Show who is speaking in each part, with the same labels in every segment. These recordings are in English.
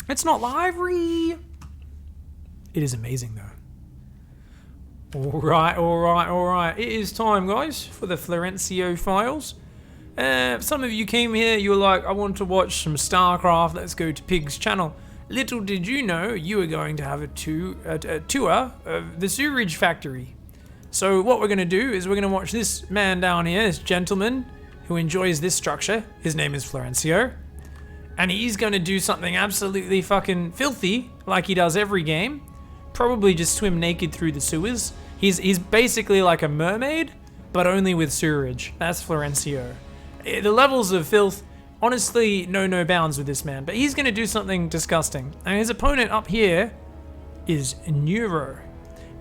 Speaker 1: It's not library. It is amazing though. Alright. It is time, guys, for the Florencio files. Some of you came here, you were like, I want to watch some StarCraft, let's go to Pig's channel. Little did you know, you were going to have a tour of the sewage factory. So what we're going to do is we're going to watch this man down here, this gentleman who enjoys this structure. His name is Florencio. And he's going to do something absolutely fucking filthy, like he does every game. Probably just swim naked through the sewers. He's basically like a mermaid, but only with sewerage. That's Florencio. The levels of filth, honestly, know no bounds with this man. But he's going to do something disgusting. And his opponent up here is Neuro.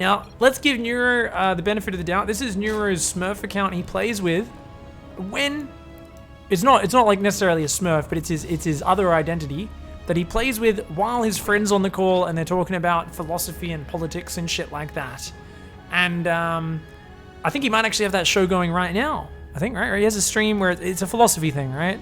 Speaker 1: Now, let's give Neuro the benefit of the doubt. This is Neuro's Smurf account he plays with when... It's not like necessarily a Smurf, but it's his other identity that he plays with while his friend's on the call and they're talking about philosophy and politics and shit like that. And I think he might actually have that show going right now. I think, right? He has a stream where it's a philosophy thing, right?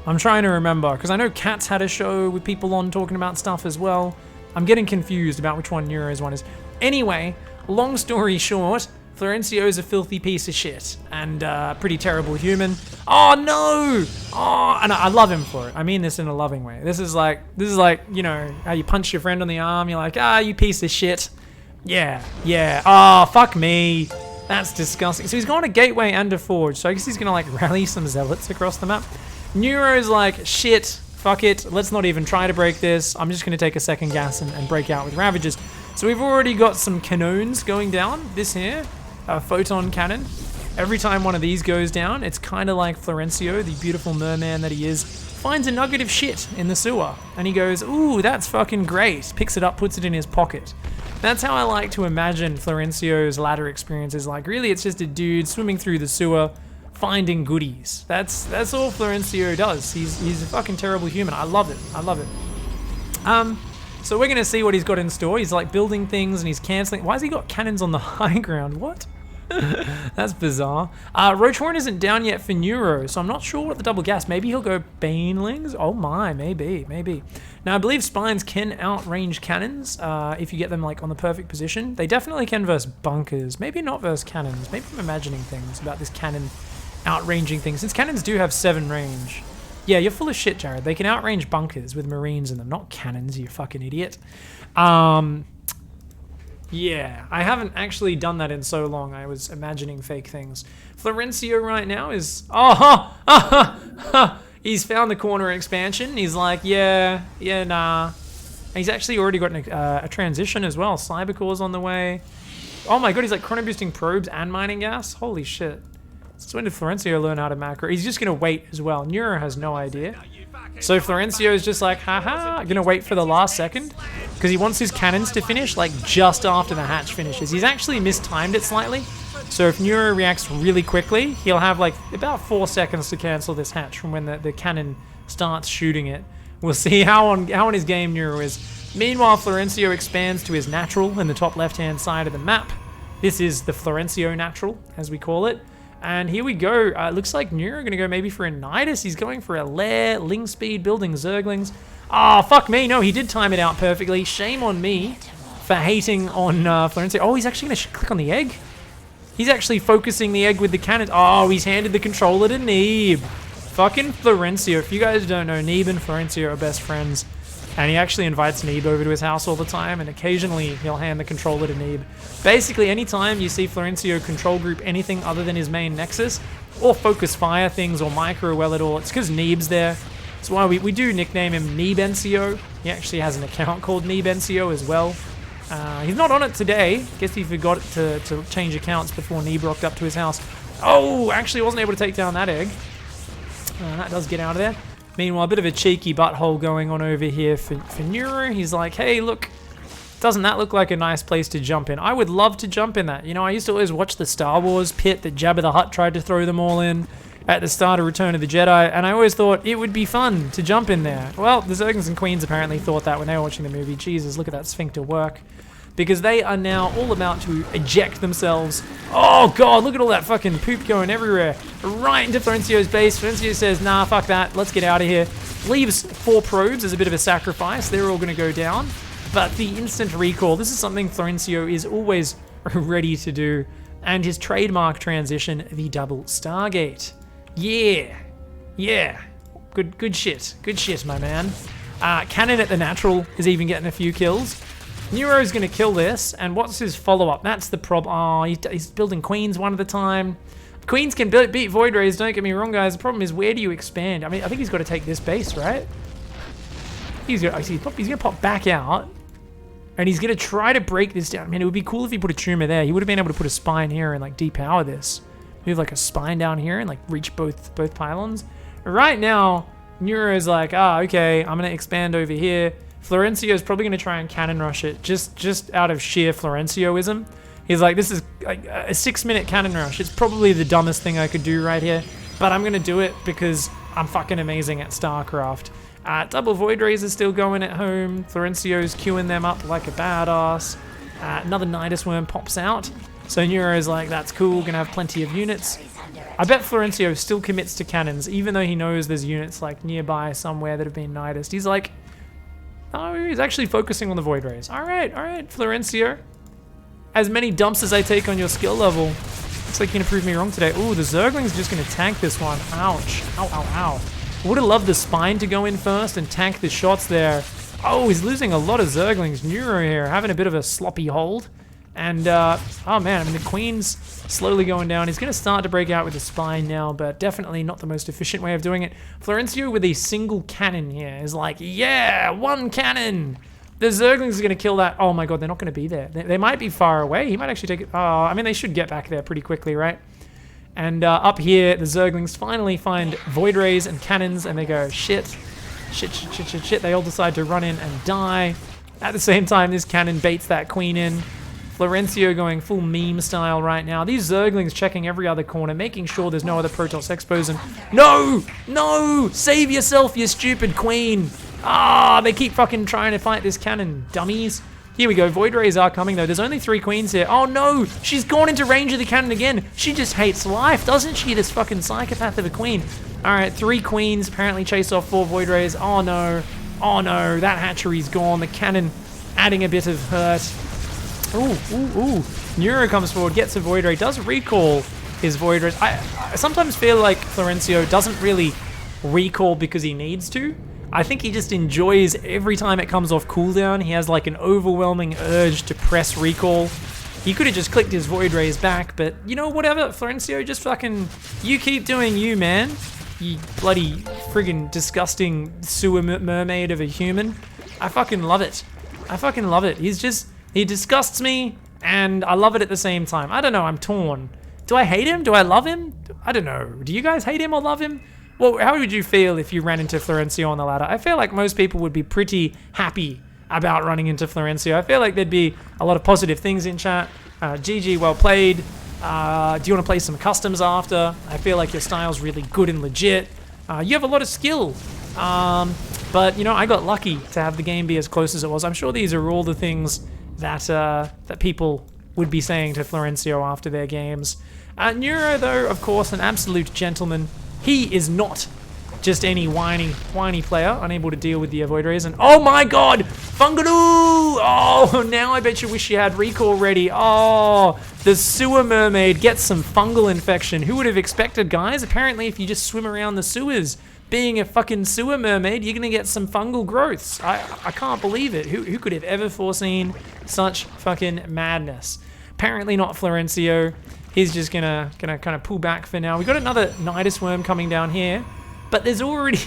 Speaker 1: I'm trying to remember, because I know Kat's had a show with people on talking about stuff as well. I'm getting confused about which one Neuro's one is. Anyway, long story short, Florencio is a filthy piece of shit and pretty terrible human. Oh no! Oh, and I love him for it. I mean this in a loving way. This is like, you know, how you punch your friend on the arm. You're like, you piece of shit. Yeah. Oh, fuck me. That's disgusting. So he's gone a gateway and a forge. So I guess he's gonna like rally some zealots across the map. Neuro's like, shit, fuck it. Let's not even try to break this. I'm just gonna take a second gas and break out with Ravagers. So we've already got some cannons going down. This here. A photon cannon. Every time one of these goes down, it's kind of like Florencio, the beautiful merman that he is, finds a nugget of shit in the sewer. And he goes, ooh, that's fucking great. Picks it up, puts it in his pocket. That's how I like to imagine Florencio's ladder experiences. Like, really, it's just a dude swimming through the sewer, finding goodies. That's all Florencio does. He's a fucking terrible human. I love it. So we're going to see what he's got in store. He's like building things and he's cancelling. Why has he got cannons on the high ground? What? That's bizarre. Roach Horn isn't down yet for Neuro, so I'm not sure what the double gas. Maybe he'll go Banelings? Oh my, maybe. Now, I believe Spines can outrange cannons if you get them like on the perfect position. They definitely can versus bunkers. Maybe not versus cannons. Maybe I'm imagining things about this cannon outranging things. Since cannons do have 7 range. Yeah, you're full of shit, Jared. They can outrange bunkers with marines in them, not cannons, you fucking idiot. Yeah, I haven't actually done that in so long. I was imagining fake things. Florencio right now is... He's found the corner expansion. He's like, yeah, nah. And he's actually already got a transition as well. Cybercore's on the way. Oh my god, he's like chrono boosting probes and mining gas. Holy shit. So when did Florencio learn how to macro? He's just going to wait as well. Neuro has no idea. So Florencio is just like, haha, going to wait for the last second. Because he wants his cannons to finish, like, just after the hatch finishes. He's actually mistimed it slightly. So if Neuro reacts really quickly, he'll have, like, about 4 seconds to cancel this hatch from when the cannon starts shooting it. We'll see how on his game Neuro is. Meanwhile, Florencio expands to his natural in the top left-hand side of the map. This is the Florencio natural, as we call it. And here we go. It looks like Neuro going to go maybe for a Nidus. He's going for a Lair, Ling Speed, building Zerglings. Oh, fuck me. No, he did time it out perfectly. Shame on me for hating on Florencio. Oh, he's actually going to click on the egg. He's actually focusing the egg with the cannon. Oh, he's handed the controller to Neeb. Fucking Florencio. If you guys don't know, Neeb and Florencio are best friends. And he actually invites Neeb over to his house all the time, and occasionally he'll hand the controller to Neeb. Basically, anytime you see Florencio control group anything other than his main nexus, or focus fire things, or micro well at all, it's because Neeb's there. That's why we do nickname him Neebencio. He actually has an account called Neebencio as well. He's not on it today. Guess he forgot to change accounts before Neeb rocked up to his house. Oh, actually wasn't able to take down that egg. That does get out of there. Meanwhile, a bit of a cheeky butthole going on over here for Neuro. He's like, hey, look, doesn't that look like a nice place to jump in? I would love to jump in that. You know, I used to always watch the Star Wars pit that Jabba the Hutt tried to throw them all in at the start of Return of the Jedi, and I always thought it would be fun to jump in there. Well, the Zerglings and Queens apparently thought that when they were watching the movie. Jesus, look at that sphincter work. Because they are now all about to eject themselves. Oh god, look at all that fucking poop going everywhere. Right into Florencio's base. Florencio says, nah, fuck that. Let's get out of here. Leaves 4 probes as a bit of a sacrifice. They're all going to go down. But the instant recall, this is something Florencio is always ready to do. And his trademark transition, the double Stargate. Yeah. Yeah. Good shit. Good shit, my man. Cannon at the natural is even getting a few kills. Neuro's going to kill this. And what's his follow-up? That's the problem. Oh, he's building queens one at a time. Queens can beat Void Rays, don't get me wrong, guys. The problem is, where do you expand? I mean, I think he's got to take this base, right? He's going to pop back out. And he's going to try to break this down. I mean, it would be cool if he put a tumor there. He would have been able to put a spine here and, like, depower this. Move, like, a spine down here and, like, reach both pylons. Right now, Neuro's like, okay, I'm going to expand over here. Florencio's probably going to try and cannon rush it just out of sheer Florencioism. He's like, this is like a 6-minute cannon rush. It's probably the dumbest thing I could do right here, but I'm going to do it because I'm fucking amazing at StarCraft. Double Void Rays is still going at home. Florencio's queuing them up like a badass. Another Nidus Worm pops out. So Neuro's like, that's cool, gonna have plenty of units. I bet Florencio still commits to cannons, even though he knows there's units like nearby somewhere that have been Nidus'd. He's like, oh, he's actually focusing on the Void Rays. All right, Florencio. As many dumps as I take on your skill level, looks like you're gonna prove me wrong today. Ooh, the Zergling's just gonna tank this one. Ouch. Ow, ow, ow. Would have loved the spine to go in first and tank the shots there. Oh, he's losing a lot of Zerglings. Neuro here, having a bit of a sloppy hold. And, oh man, I mean, the Queen's slowly going down. He's gonna start to break out with the spine now, but definitely not the most efficient way of doing it. Florencio with a single cannon here is like, yeah, 1 cannon. The Zerglings are going to kill that. Oh my god, they're not going to be there. They might be far away. He might actually take it. Oh, I mean, they should get back there pretty quickly, right? And up here, the Zerglings finally find Void Rays and cannons, and they go, shit. They all decide to run in and die. At the same time, this cannon baits that queen in. Florencio going full meme style right now. These Zerglings checking every other corner, making sure there's no other Protoss Expos. And no! Save yourself, you stupid queen! They keep fucking trying to fight this cannon, dummies. Here we go, Void Rays are coming though. There's only 3 queens here. Oh no, she's gone into range of the cannon again. She just hates life, doesn't she, this fucking psychopath of a queen? Alright, 3 queens apparently chase off 4 Void Rays. Oh no, that hatchery's gone. The cannon adding a bit of hurt. Ooh. Neuro comes forward, gets a Void Ray, does recall his Void Rays. I sometimes feel like Florencio doesn't really recall because he needs to. I think he just enjoys every time it comes off cooldown. He has like an overwhelming urge to press recall. He could have just clicked his Void Rays back, but you know, whatever, Florencio, just fucking, you keep doing you, man. You bloody friggin' disgusting sewer mermaid of a human. I fucking love it. He disgusts me, and I love it at the same time. I don't know, I'm torn. Do I hate him? Do I love him? I don't know. Do you guys hate him or love him? Well, how would you feel if you ran into Florencio on the ladder? I feel like most people would be pretty happy about running into Florencio. I feel like there'd be a lot of positive things in chat. GG, well played. Do you want to play some customs after? I feel like your style's really good and legit. You have a lot of skill. But, you know, I got lucky to have the game be as close as it was. I'm sure these are all the things that that people would be saying to Florencio after their games. Neuro, though, of course, an absolute gentleman. He is not just any whiny player, unable to deal with the Void Rays. And oh my god! Fungaloo! Oh, now I bet you wish you had recall ready. Oh, the sewer mermaid gets some fungal infection. Who would have expected, guys? Apparently, if you just swim around the sewers, being a fucking sewer mermaid, you're gonna get some fungal growths. I can't believe it. Who could have ever foreseen such fucking madness? Apparently not Florencio. He's just gonna kind of pull back for now. We got another Nidus Worm coming down here, but there's already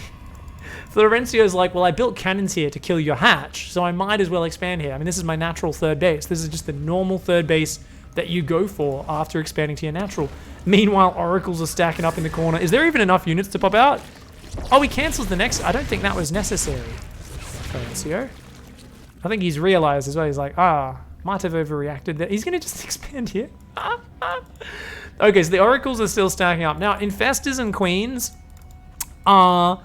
Speaker 1: Florencio's like, well, I built cannons here to kill your hatch, so I might as well expand here. I mean, this is my natural third base. This is just the normal third base that you go for after expanding to your natural. Meanwhile, oracles are stacking up in the corner. Is there even enough units to pop out? Oh, he cancels the next. I don't think that was necessary. Florencio. I think he's realized as well. He's like, might have overreacted there. He's gonna just expand here. Okay, so the oracles are still stacking up. Now, infestors and queens are,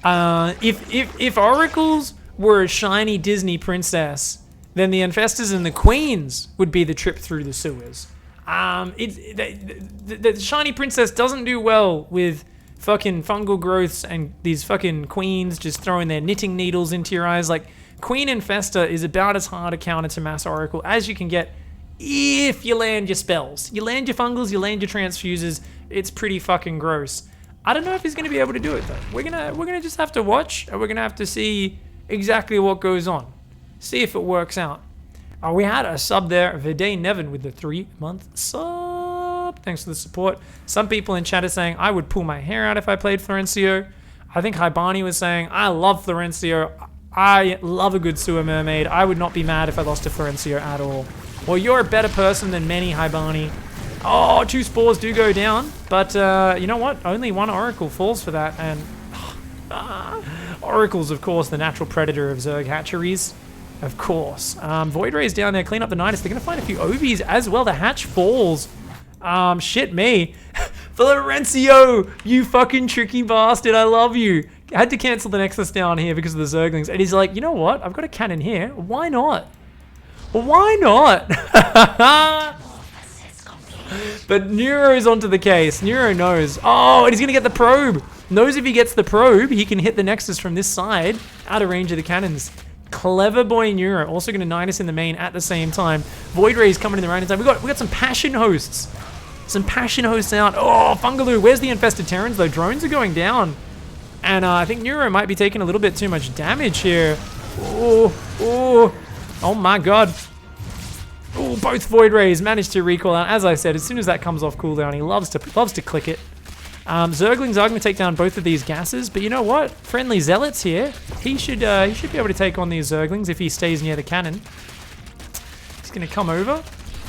Speaker 1: if oracles were a shiny Disney princess, then the infestors and the queens would be the trip through the sewers. The shiny princess doesn't do well with fucking fungal growths and these fucking queens just throwing their knitting needles into your eyes. Like, Queen Infester is about as hard a counter to Mass Oracle as you can get if you land your spells. You land your fungals, you land your transfuses, it's pretty fucking gross. I don't know if he's going to be able to do it though. We're gonna just have to watch, and we're gonna have to see exactly what goes on. See if it works out. We had a sub there, Viday Nevin with the 3-month sub. Thanks for the support. Some people in chat are saying I would pull my hair out if I played Florencio. I think Hibani was saying I love Florencio. I love a good sewer mermaid. I would not be mad if I lost to Florencio at all. Well, you're a better person than many, Hibani. Oh, 2 spores do go down, but you know what? Only 1 oracle falls for that, and oracle's, of course, the natural predator of Zerg hatcheries. Of course. Void Ray's down there, clean up the Nidus. They're going to find a few Obies as well. The hatch falls. Shit me. Florencio, you fucking tricky bastard. I love you. I had to cancel the Nexus down here because of the Zerglings. And he's like, you know what? I've got a cannon here. Why not? Why not? But Neuro's onto the case. Neuro knows. Oh, and he's going to get the probe. Knows if he gets the probe, he can hit the Nexus from this side, out of range of the cannons. Clever boy Neuro. Also going to Nidus in the main at the same time. Void Ray's coming in the right time. We got some Passion Hosts. Some Passion Hosts out. Oh, Fungaloo. Where's the Infested Terrans, though? Drones are going down. And I think Neuro might be taking a little bit too much damage here. Oh my god. Oh, both Void Rays managed to recall out. As I said, as soon as that comes off cooldown, he loves to click it. Zerglings are going to take down both of these gases, but you know what? Friendly Zealots here. He should be able to take on these Zerglings if he stays near the cannon. He's going to come over,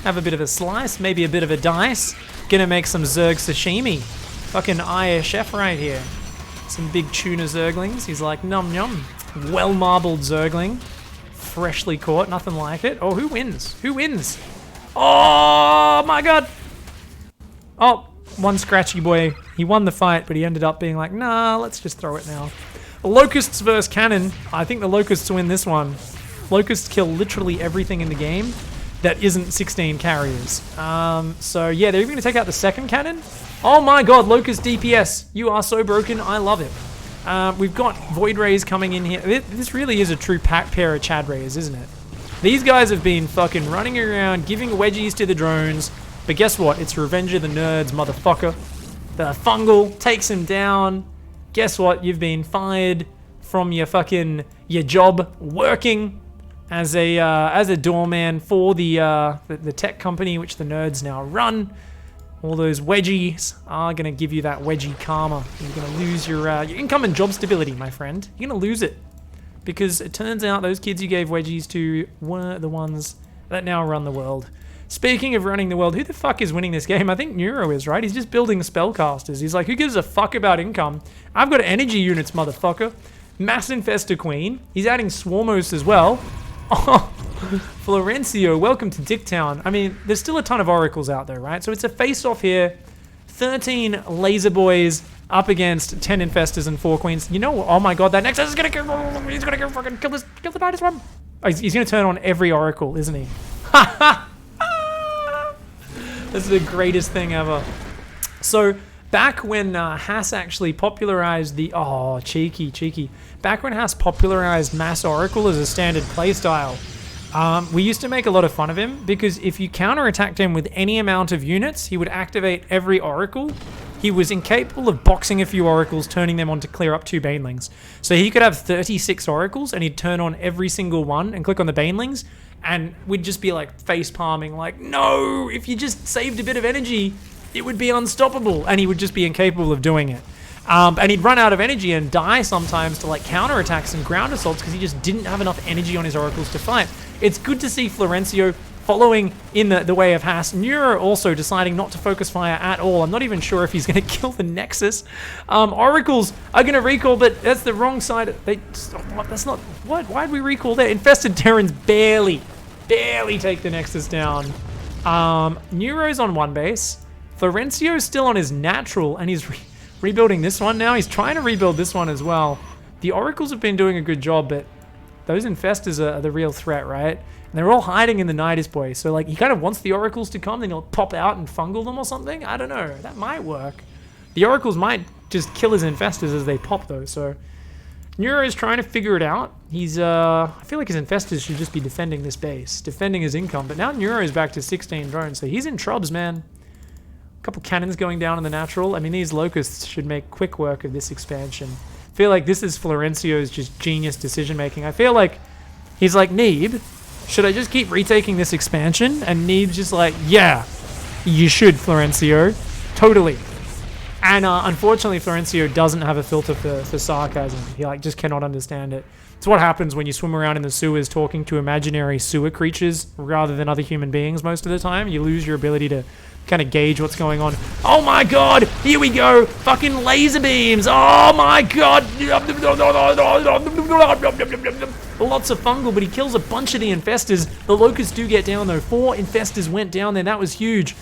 Speaker 1: have a bit of a slice, maybe a bit of a dice. Going to make some Zerg sashimi. Fucking Aya Chef right here. Some big tuna Zerglings. He's like, num num. Well marbled Zergling. Freshly caught, nothing like it. Oh, who wins? Who wins? Oh my god! Oh, one scratchy boy. He won the fight, but he ended up being like, nah, let's just throw it now. Locusts versus Cannon. I think the Locusts win this one. Locusts kill literally everything in the game that isn't 16 carriers. So yeah, they're even gonna take out the second cannon. Oh my god, Locust DPS. You are so broken, I love it. We've got Void Rays coming in here. This really is a true pair of Chad Rays, isn't it? These guys have been fucking running around, giving wedgies to the drones. But guess what? It's Revenge of the Nerds, motherfucker. The Fungal takes him down. Guess what? You've been fired from your job working as a doorman for the tech company which the nerds now run. All those wedgies are going to give you that wedgie karma. You're going to lose your income and job stability, my friend. You're going to lose it. Because it turns out those kids you gave wedgies to were the ones that now run the world. Speaking of running the world, who the fuck is winning this game? I think Neuro is, right? He's just building spellcasters. He's like, who gives a fuck about income? I've got energy units, motherfucker. Mass Infestor Queen. He's adding Swarmos as well. Oh, Florencio, welcome to Dicktown. I mean, there's still a ton of oracles out there, right? So it's a face-off here. 13 laser boys up against 10 infestors and 4 queens. You know, oh my god, that Nexus is gonna kill. He's gonna go fucking kill the Nidus one. Oh, he's gonna turn on every oracle, isn't he? Ha ha! This is the greatest thing ever. So back when Haas actually popularized the cheeky. Back when Haas popularized Mass Oracle as a standard playstyle, we used to make a lot of fun of him because if you counterattacked him with any amount of units, he would activate every oracle. He was incapable of boxing a few oracles, turning them on to clear up 2 banelings. So he could have 36 oracles and he'd turn on every single one and click on the banelings, and we'd just be like face palming, like, no, if you just saved a bit of energy, it would be unstoppable. And he would just be incapable of doing it. And he'd run out of energy and die sometimes to like counterattacks and ground assaults because he just didn't have enough energy on his oracles to fight. It's good to see Florencio following in the way of Haas. Neuro also deciding not to focus fire at all. I'm not even sure if he's going to kill the Nexus. Oracles are going to recall, but that's the wrong side. That's not... What? Why'd we recall there? Infested Terrans barely take the Nexus down. Neuro's on 1 base. Florencio's still on his natural, and he's rebuilding this one now. He's trying to rebuild this one as well. The Oracles have been doing a good job, but those Infestors are the real threat, right? And they're all hiding in the Nidus boy. So like he kind of wants the Oracles to come, then he'll pop out and fungal them or something. I don't know. That might work. The Oracles might just kill his infestors as they pop, though. So Neuro is trying to figure it out. He's, I feel like his infestors should just be defending this base, defending his income. But now Neuro is back to 16 drones, so he's in trubs, man. A couple cannons going down in the natural. I mean, these locusts should make quick work of this expansion. I feel like this is Florencio's just genius decision-making. I feel like he's like, Neeb, should I just keep retaking this expansion? And Neeb's just like, yeah, you should, Florencio. Totally. And unfortunately, Florencio doesn't have a filter for sarcasm. He like just cannot understand it. It's what happens when you swim around in the sewers talking to imaginary sewer creatures rather than other human beings most of the time. You lose your ability to kind of gauge what's going on. Oh my god! Here we go! Fucking laser beams! Oh my god! Lots of fungal, but he kills a bunch of the infestors. The locusts do get down though. 4 infestors went down there. That was huge.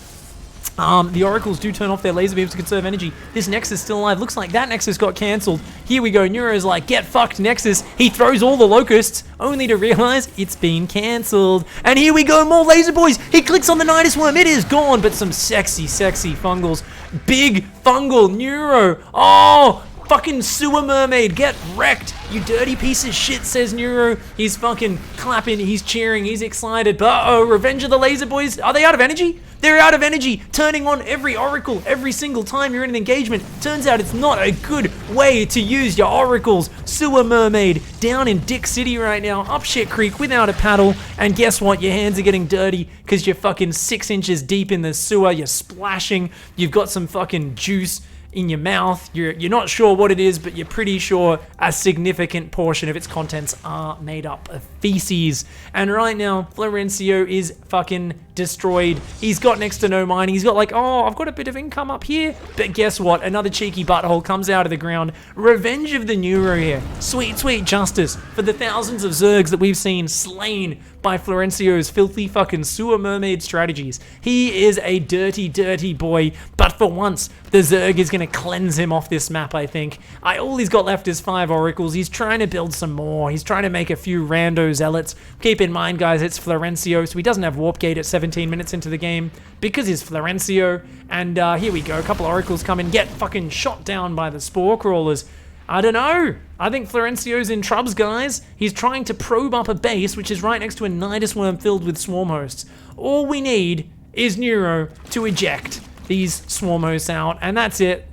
Speaker 1: The oracles do turn off their laser beams to conserve energy. This nexus is still alive. Looks like that nexus got cancelled. Here we go. Neuro's like, get fucked, nexus. He throws all the locusts, only to realize it's been cancelled. And here we go, more laser boys. He clicks on the Nidus worm. It is gone, but some sexy, sexy fungals. Big fungal Neuro. Oh, fucking sewer mermaid, get wrecked, you dirty piece of shit, says Neuro. He's fucking clapping, he's cheering, he's excited. But uh-oh, Revenge of the Laser Boys, are they out of energy? They're out of energy, turning on every oracle every single time you're in an engagement. Turns out it's not a good way to use your oracles. Sewer mermaid, down in Dick City right now, up shit creek without a paddle. And guess what, your hands are getting dirty because you're fucking 6 inches deep in the sewer, you're splashing, you've got some fucking juice in your mouth. You're not sure what it is, but you're pretty sure a significant portion of its contents are made up of feces. And right now, Florencio is fucking destroyed. He's got next to no mining. He's got like, oh, I've got a bit of income up here. But guess what? Another cheeky butthole comes out of the ground. Revenge of the Neuro here. Sweet, sweet justice for the thousands of Zergs that we've seen slain by Florencio's filthy fucking sewer mermaid strategies. He is a dirty, dirty boy, but for once, the Zerg is going to cleanse him off this map, I think. All he's got left is 5 oracles. He's trying to build some more. He's trying to make a few rando zealots. Keep in mind, guys, it's Florencio, so he doesn't have warp gate at 17 minutes into the game because he's Florencio. And here we go. A couple oracles come in, get fucking shot down by the spore crawlers. I don't know. I think Florencio's in trubs, guys. He's trying to probe up a base, which is right next to a Nidus worm filled with swarm hosts. All we need is Neuro to eject these swarm hosts out, and that's it.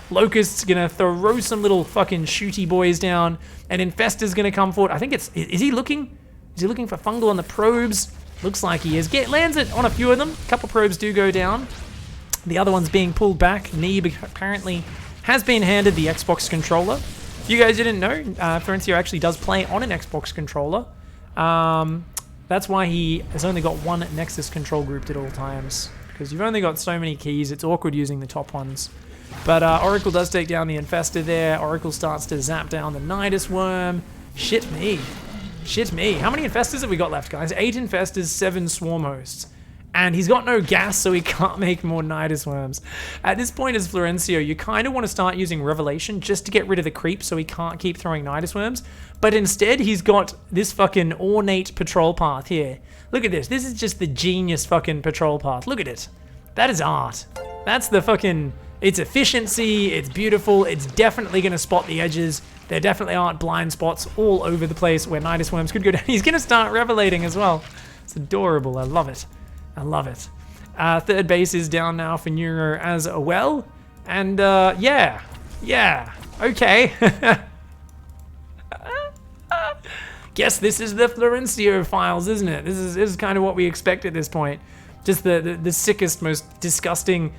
Speaker 1: Locust's gonna throw some little fucking shooty boys down, and Infestor's gonna come forward. I think it's... Is he looking? Is he looking for fungal on the probes? Looks like he is. Lands it on a few of them. A couple probes do go down. The other one's being pulled back. Neeb apparently has been handed the Xbox controller. If you guys didn't know, Florencio actually does play on an Xbox controller. That's why he has only got one Nexus control grouped at all times, because you've only got so many keys. It's awkward using the top ones. But Oracle does take down the Infestor there. Oracle starts to zap down the Nidus worm. Shit me. Shit me. How many Infestors have we got left, guys? 8 Infestors, 7 swarm hosts. And he's got no gas, so he can't make more Nidus worms. At this point as Florencio, you kind of want to start using Revelation just to get rid of the creep so he can't keep throwing Nidus worms. But instead, he's got this fucking ornate patrol path here. Look at this. This is just the genius fucking patrol path. Look at it. That is art. That's the fucking... It's efficiency, it's beautiful, it's definitely going to spot the edges. There definitely aren't blind spots all over the place where Nidus worms could go down. He's going to start revelating as well. It's adorable. I love it. I love it. Third base is down now for Neuro as well. And yeah, okay. Guess this is the Florencio files, isn't it? This is kind of what we expect at this point. Just the sickest, most disgusting,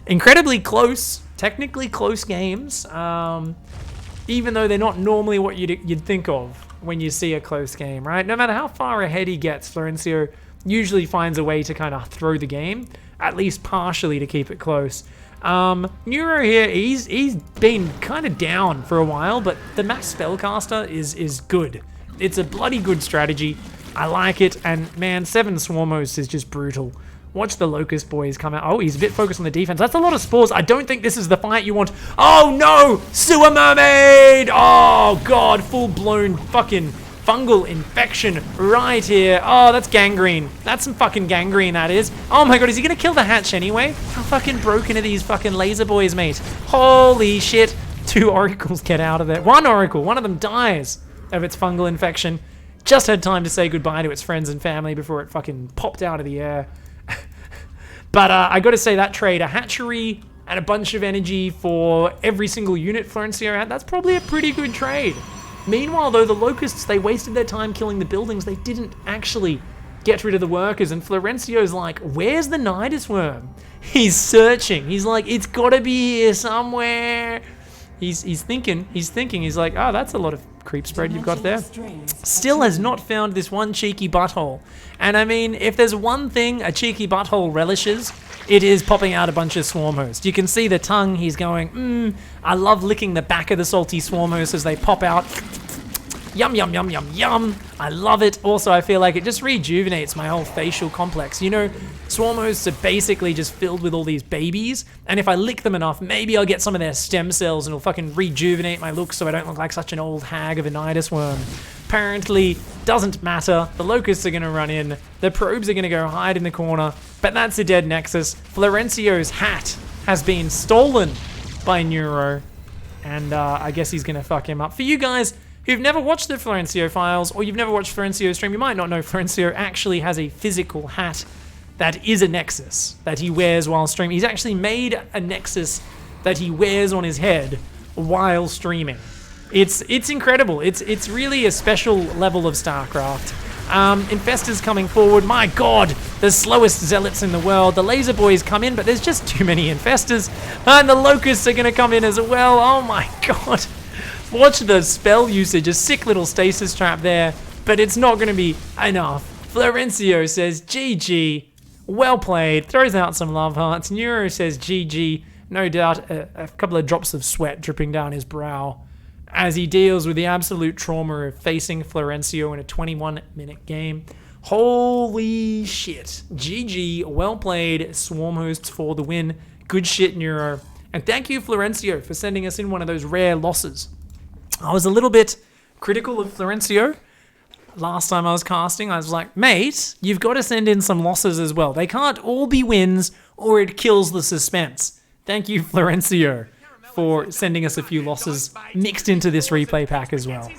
Speaker 1: incredibly close, technically close games. Even though they're not normally what you'd think of when you see a close game, right? No matter how far ahead he gets, Florencio usually finds a way to kind of throw the game, at least partially to keep it close. Neuro here, he's been kind of down for a while, but the max spellcaster is good. It's a bloody good strategy. I like it, and man, 7 swarm hosts is just brutal. Watch the Locust boys come out. Oh, he's a bit focused on the defense. That's a lot of spores. I don't think this is the fight you want. Oh no! Sewer mermaid! Oh god, full-blown fucking Fungal infection right here. Oh, that's gangrene. That's some fucking gangrene, that is. Oh my god, is he gonna kill the hatch anyway? How fucking broken are these fucking laser boys, mate? Holy shit. 2 oracles get out of there. 1 oracle, one of them dies of its fungal infection. Just had time to say goodbye to its friends and family before it fucking popped out of the air. But I gotta say, that trade, a hatchery and a bunch of energy for every single unit Florencio had, that's probably a pretty good trade. Meanwhile, though, the locusts, they wasted their time killing the buildings. They didn't actually get rid of the workers. And Florencio's like, where's the Nidus worm? He's searching. He's like, it's gotta be here somewhere. He's thinking. He's like, oh, that's a lot of creep spread you've got there. Still has not found this one cheeky butthole. And I mean, if there's one thing a cheeky butthole relishes, it is popping out a bunch of swarm hosts. You can see the tongue. He's going, I love licking the back of the salty swarm hosts as they pop out. Yum, yum, yum, yum, yum. I love it. Also, I feel like it just rejuvenates my whole facial complex. You know, swarm hosts are basically just filled with all these babies, and if I lick them enough, maybe I'll get some of their stem cells and it'll fucking rejuvenate my look so I don't look like such an old hag of a Nidus worm. Apparently, doesn't matter. The locusts are going to run in. The probes are going to go hide in the corner, but that's a dead nexus. Florencio's hat has been stolen by Neuro, and I guess he's going to fuck him up. For you guys who've never watched the Florencio files, or you've never watched Florencio stream, you might not know Florencio actually has a physical hat that is a nexus that he wears while streaming. He's actually made a nexus that he wears on his head while streaming. It's incredible. It's really a special level of StarCraft. Infestors coming forward. My god, the slowest zealots in the world. The laser boys come in, but there's just too many infestors. And the locusts are going to come in as well. Oh my god. Watch the spell usage, a sick little stasis trap there, but it's not going to be enough. Florencio says, GG, well played, throws out some love hearts. Neuro says, GG, no doubt a couple of drops of sweat dripping down his brow as he deals with the absolute trauma of facing Florencio in a 21-minute game. Holy shit. GG, well played, Swarm Hosts for the win. Good shit, Neuro. And thank you, Florencio, for sending us in one of those rare losses. I was a little bit critical of Florencio last time I was casting. I was like, mate, you've got to send in some losses as well. They can't all be wins or it kills the suspense. Thank you, Florencio, for sending us a few losses mixed into this replay pack as well.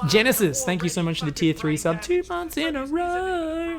Speaker 1: Genesis, thank you so much for the tier 3 sub, 2 months in a row.